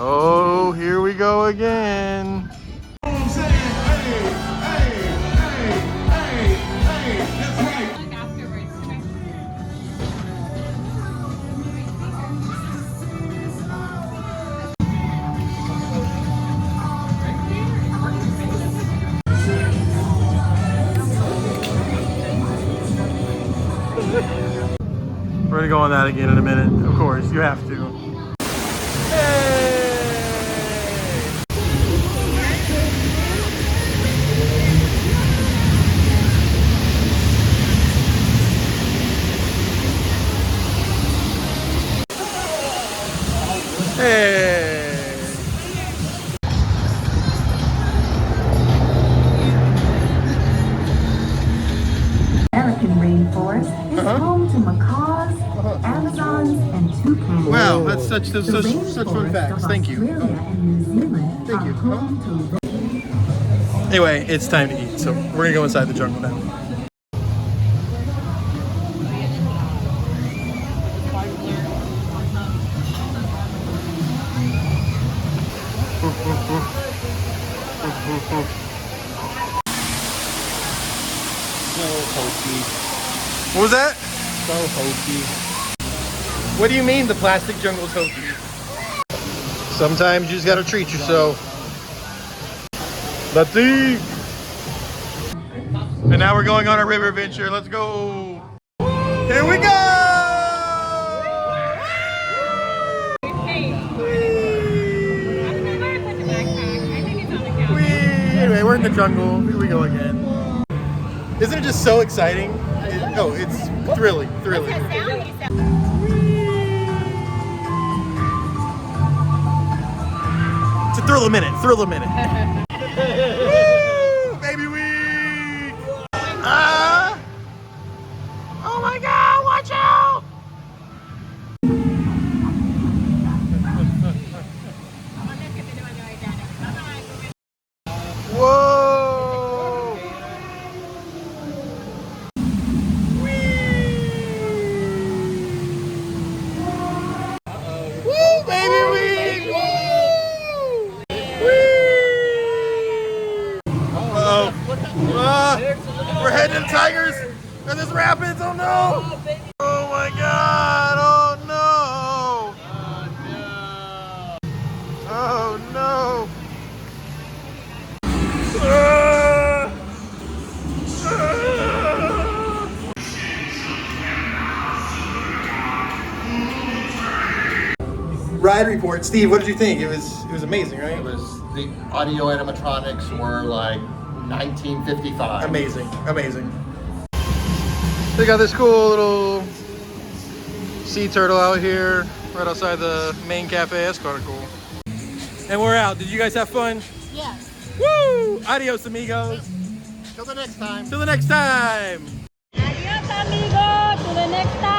Oh, here we go again. We're gonna go on that again in a minute. Of course, you have to. Hey! American rainforest is home to macaws, Amazons, and toucans. Wow, that's such The fun rainforests facts. of Thank you. Australia and New Zealand Thank are you. home to Anyway, it's time to eat, so we're gonna go inside the jungle now. So hokey. What was that? So hokey. What do you mean the plastic jungle's hokey? Sometimes you just gotta treat yourself. Let's eat! And now we're going on a river adventure. Let's go! Here we go! Anyway, we're in the jungle. Here we go again. Isn't it just so exciting? It's thrilling. It's a thrill a minute. Woo! Baby week! Oh my God! Watch out! Whoa! Woo, baby week! We're heading to the Tigers and there's rapids. Oh no! Oh my God! Oh no! Oh no! Ride report, Steve. What did you think? It was amazing, right? It was, the audio animatronics were like 1955. Amazing. They got this cool little sea turtle out here, right outside the main cafe. That's kind of cool. And we're out. Did you guys have fun? Yes. Woo! Adios, amigos. Till the next time. Till the next time. Adios, amigo. To the next time.